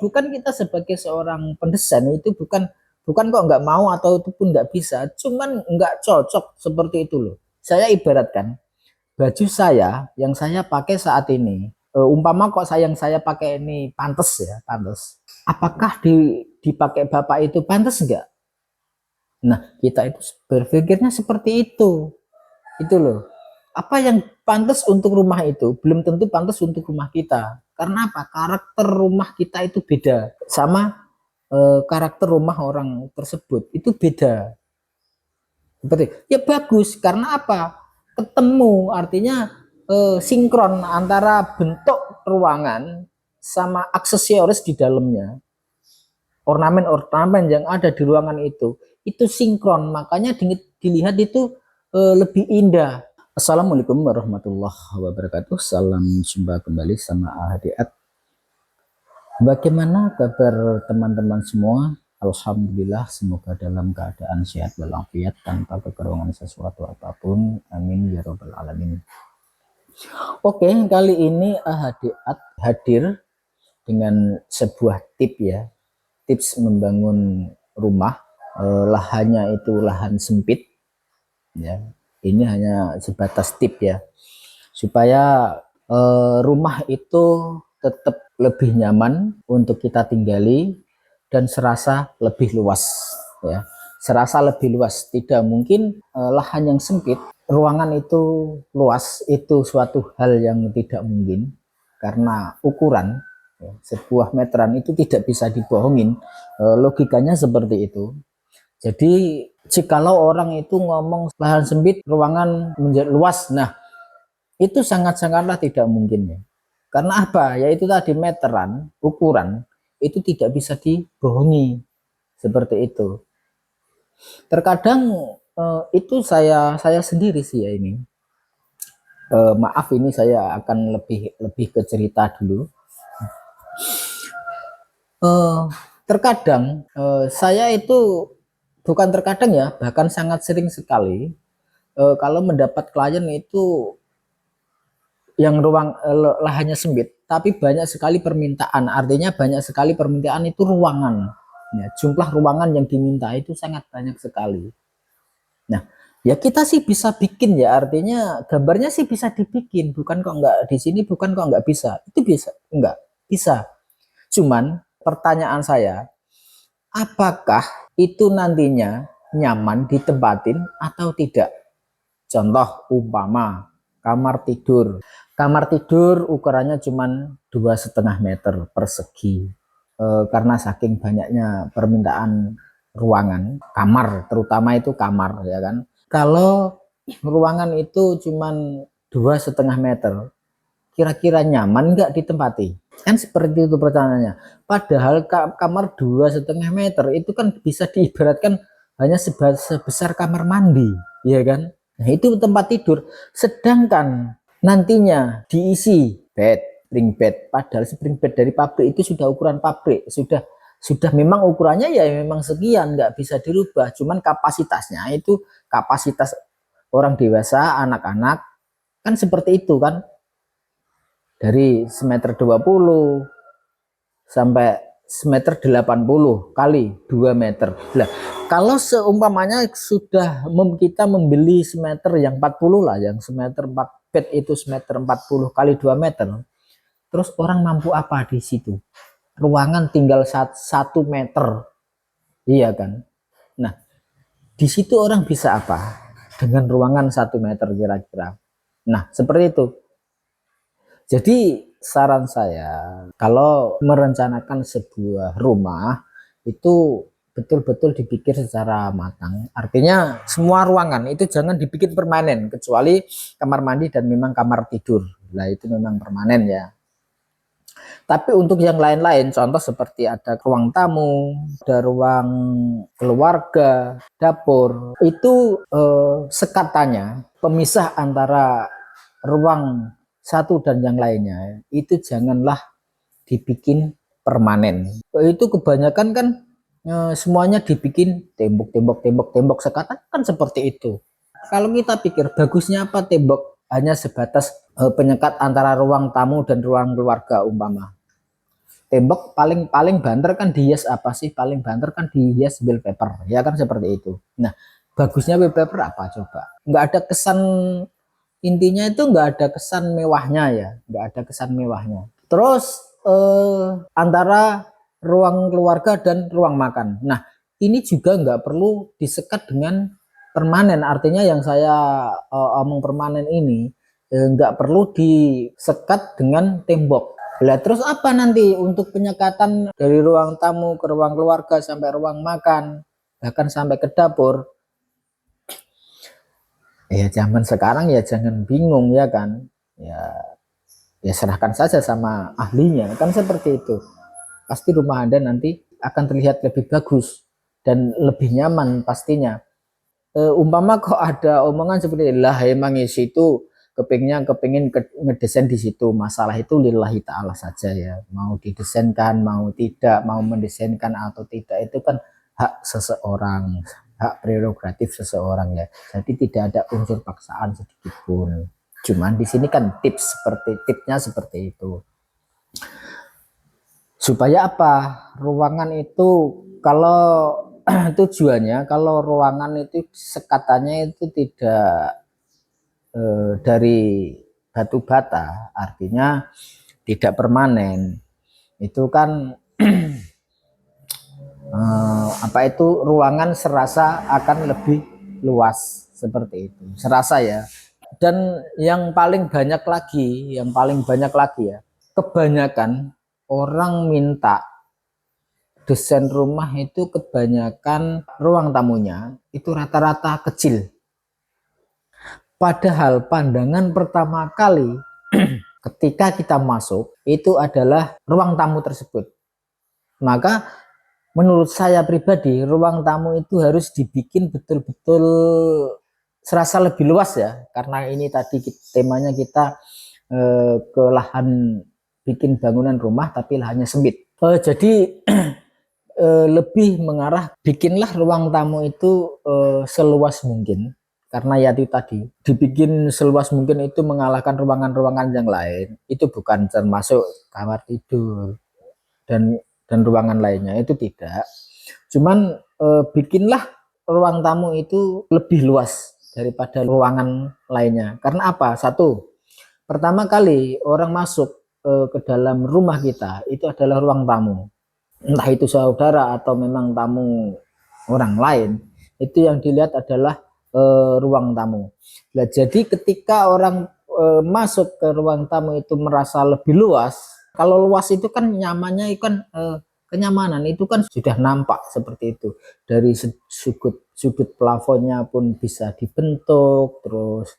bukan kita sebagai seorang pendesain itu bukan bukan kok nggak mau atau itu pun nggak bisa, cuman nggak cocok seperti itu loh. Saya ibaratkan baju saya yang saya pakai saat ini, umpama kok saya pakai ini pantas ya, pantas. Apakah dipakai bapak itu pantas enggak? Nah, kita itu berpikirnya seperti itu. Itu loh. Apa yang pantas untuk rumah itu belum tentu pantas untuk rumah kita. Karena apa? Karakter rumah kita itu beda sama karakter rumah orang tersebut itu beda. Seperti ya bagus karena apa? Ketemu artinya sinkron antara bentuk ruangan sama aksesoris di dalamnya. Ornamen-ornamen yang ada di ruangan itu sinkron, makanya dilihat itu lebih indah. Assalamualaikum warahmatullahi wabarakatuh. Salam jumpa kembali sama Ahdiat. Bagaimana kabar teman-teman semua? Alhamdulillah, semoga dalam keadaan sehat walafiat tanpa kekurangan sesuatu apapun. Amin ya robbal alamin. Oke, kali ini Ahdiat hadir dengan sebuah tip ya. Tips membangun rumah, lahannya itu lahan sempit ya. Ini hanya sebatas tip ya, supaya rumah itu tetap lebih nyaman untuk kita tinggali dan serasa lebih luas ya. Serasa lebih luas, tidak mungkin lahan yang sempit ruangan itu luas, itu suatu hal yang tidak mungkin karena ukuran ya, sebuah meteran itu tidak bisa dibohongin, logikanya seperti itu. Jadi jikalau orang itu ngomong lahan sempit ruangan menjadi luas, nah itu sangat-sangatlah tidak mungkin ya. Karena apa? Yaitu tadi meteran, ukuran itu tidak bisa dibohongi seperti itu. Terkadang itu saya sendiri sih ya ini. Maaf ini saya akan lebih ke cerita dulu. Terkadang saya itu bukan terkadang ya, bahkan sangat sering sekali kalau mendapat klien itu yang ruang lahannya sempit, tapi banyak sekali permintaan. Artinya banyak sekali permintaan itu ruangan. Ya, jumlah ruangan yang diminta itu sangat banyak sekali. Nah, ya kita sih bisa bikin ya, artinya gambarnya sih bisa dibikin. Bukan kok enggak di sini, bukan kok enggak bisa. Itu bisa, enggak bisa. Cuman pertanyaan saya, apakah itu nantinya nyaman ditempatin atau tidak? Contoh umpama kamar tidur. Kamar tidur ukurannya cuma 2,5 meter persegi. Karena saking banyaknya permintaan ruangan, kamar terutama itu kamar ya kan. Kalau ruangan itu cuma 2,5 meter, kira-kira nyaman nggak ditempati? Kan seperti itu pertanyaannya. Padahal kamar 2,5 meter itu kan bisa diibaratkan hanya sebesar kamar mandi, ya kan? Nah, itu tempat tidur. Sedangkan nantinya diisi bed, spring bed. Padahal spring bed dari pabrik itu sudah ukuran pabrik, sudah memang ukurannya ya memang sekian, nggak bisa dirubah. Cuman kapasitasnya itu kapasitas orang dewasa, anak-anak kan seperti itu kan. Dari semeter 20 sampai semeter 80 kali 2 meter. Nah, kalau seumpamanya sudah kita membeli semeter yang 40 lah, yang semeter 4 bed itu semeter 40 kali 2 meter. Terus orang mampu apa di situ? Ruangan tinggal 1 meter. Iya kan? Nah, di situ orang bisa apa? Dengan ruangan 1 meter kira-kira. Nah, seperti itu. Jadi saran saya kalau merencanakan sebuah rumah itu betul-betul dipikir secara matang. Artinya semua ruangan itu jangan dibikin permanen kecuali kamar mandi dan memang kamar tidur. Nah itu memang permanen ya. Tapi untuk yang lain-lain, contoh seperti ada ruang tamu, ada ruang keluarga, dapur, itu sekatannya pemisah antara ruang satu dan yang lainnya itu janganlah dibikin permanen. Itu kebanyakan kan semuanya dibikin tembok sekatan kan seperti itu. Kalau kita pikir bagusnya apa tembok hanya sebatas penyekat antara ruang tamu dan ruang keluarga umpama. Tembok paling banter kan dihias apa sih? Paling banter kan dihias wallpaper, ya kan seperti itu. Nah, bagusnya wallpaper apa coba? Nggak ada kesan, intinya itu nggak ada kesan mewahnya ya, nggak ada kesan mewahnya. Terus antara ruang keluarga dan ruang makan. Nah, ini juga nggak perlu disekat dengan permanen. Artinya yang saya omong permanen ini nggak perlu disekat dengan tembok. Lah terus apa nanti untuk penyekatan dari ruang tamu ke ruang keluarga sampai ruang makan, bahkan sampai ke dapur? Ya zaman sekarang ya jangan bingung ya kan. Ya serahkan saja sama ahlinya kan seperti itu. Pasti rumah Anda nanti akan terlihat lebih bagus dan lebih nyaman pastinya. Umpama kok ada omongan seperti lah emang isi itu kepingin ngedesain di situ, masalah itu lillahi ta'ala saja ya, mau didesainkan mau tidak, mau mendesainkan atau tidak itu kan hak seseorang, hak prerogatif seseorang ya, jadi tidak ada unsur paksaan sedikit pun. Cuman di sini kan tipsnya seperti itu. Supaya apa? Ruangan itu kalau tujuannya, kalau ruangan itu sekatannya itu tidak dari batu bata, artinya tidak permanen. Itu kan apa itu ruangan serasa akan lebih luas seperti itu. Serasa ya. Dan yang paling banyak lagi, ya, kebanyakan orang minta desain rumah itu kebanyakan ruang tamunya itu rata-rata kecil. Padahal pandangan pertama kali ketika kita masuk itu adalah ruang tamu tersebut. Maka menurut saya pribadi ruang tamu itu harus dibikin betul-betul serasa lebih luas ya. Karena ini tadi temanya kita ke lahan bikin bangunan rumah tapi lahannya sempit. Jadi lebih mengarah bikinlah ruang tamu itu seluas mungkin, karena ya itu tadi dibikin seluas mungkin itu mengalahkan ruangan-ruangan yang lain, itu bukan termasuk kamar tidur dan ruangan lainnya, itu tidak, cuman bikinlah ruang tamu itu lebih luas daripada ruangan lainnya. Karena apa? Satu, pertama kali orang masuk ke dalam rumah kita itu adalah ruang tamu, entah itu saudara atau memang tamu orang lain, itu yang dilihat adalah ruang tamu. Nah, jadi ketika orang masuk ke ruang tamu itu merasa lebih luas. Kalau luas itu kan nyamannya itu kan kenyamanan itu kan sudah nampak seperti itu. Dari sudut plafonnya pun bisa dibentuk, terus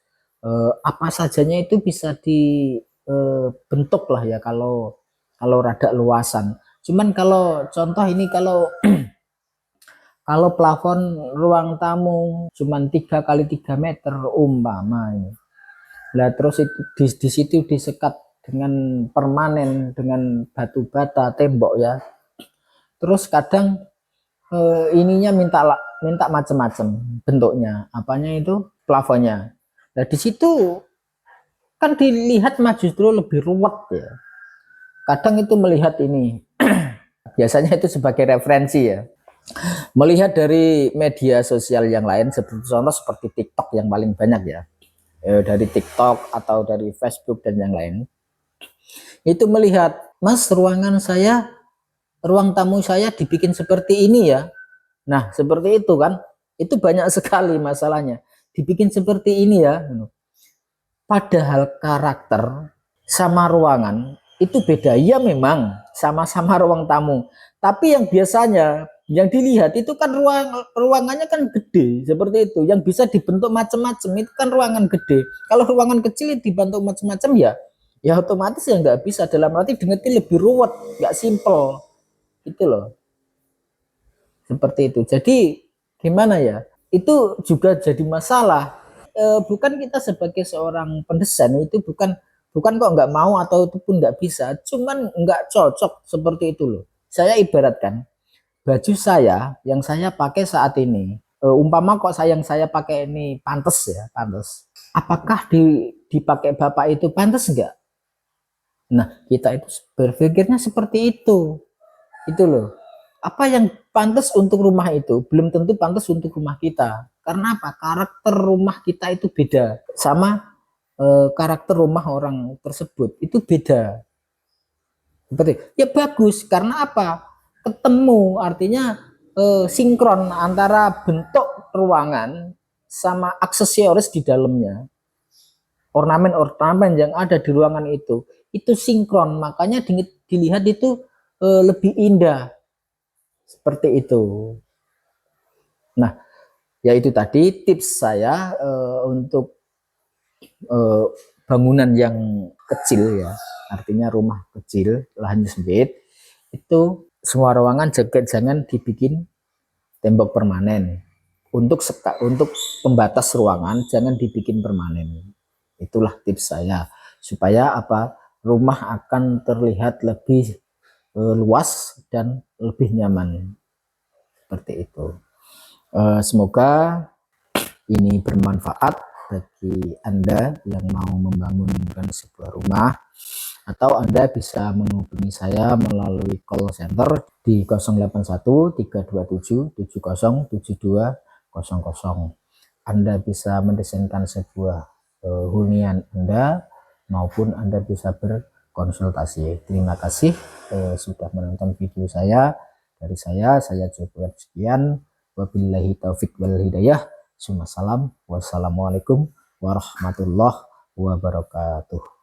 apa sajanya itu bisa dibentuk lah ya kalau rada luasan. Cuman kalau contoh ini kalau plafon ruang tamu cuman 3 kali 3 meter umpamanya. Lah terus itu di situ disekat dengan permanen dengan batu bata tembok ya. Terus kadang ininya minta macam-macam bentuknya. Apanya itu? Plafonnya. Nah di situ kan dilihat mah justru lebih ruwet ya. Kadang itu melihat ini biasanya itu sebagai referensi ya. Melihat dari media sosial yang lain, seperti contoh seperti TikTok yang paling banyak ya, dari TikTok atau dari Facebook dan yang lain, itu melihat, Mas, ruang tamu saya dibikin seperti ini ya. Nah, seperti itu kan, itu banyak sekali masalahnya. Dibikin seperti ini ya. Padahal karakter sama ruangan itu beda. Ya memang sama-sama ruang tamu. Tapi yang biasanya yang dilihat itu kan ruangannya kan gede seperti itu. Yang bisa dibentuk macam-macam itu kan ruangan gede. Kalau ruangan kecil dibentuk macam-macam ya otomatis ya nggak bisa. Dalam arti dengerti lebih ruwet, nggak simple gitu loh. Seperti itu. Jadi gimana ya? Itu juga jadi masalah. Bukan kita sebagai seorang pendesain itu bukan kok nggak mau atau itu pun nggak bisa, cuman nggak cocok seperti itu loh. Saya ibaratkan baju saya yang saya pakai saat ini, umpama kok yang saya pakai ini pantas ya, pantas. Apakah dipakai bapak itu pantas nggak? Nah, kita itu berpikirnya seperti itu loh. Apa yang pantas untuk rumah itu belum tentu pantas untuk rumah kita. Karena apa? Karakter rumah kita itu beda sama karakter rumah orang tersebut itu beda. Seperti ya bagus karena apa? Ketemu artinya sinkron antara bentuk ruangan sama aksesoris di dalamnya. Ornamen-ornamen yang ada di ruangan itu sinkron, makanya dilihat itu lebih indah seperti itu. Nah, yaitu tadi tips saya untuk eh, bangunan yang kecil ya, artinya rumah kecil, lahannya sempit, itu semua ruangan jangan dibikin tembok permanen. Untuk pembatas ruangan jangan dibikin permanen. Itulah tips saya supaya apa rumah akan terlihat lebih luas dan lebih nyaman seperti itu. Semoga ini bermanfaat bagi Anda yang mau membangunkan sebuah rumah, atau Anda bisa menghubungi saya melalui call center di 081 327 707200. Anda bisa mendesainkan sebuah hunian Anda, maupun Anda bisa berkonsultasi. Terima kasih sudah menonton video saya. Dari saya coba sekian. Wabillahi taufik wal hidayah. Wassalamualaikum warahmatullahi wabarakatuh.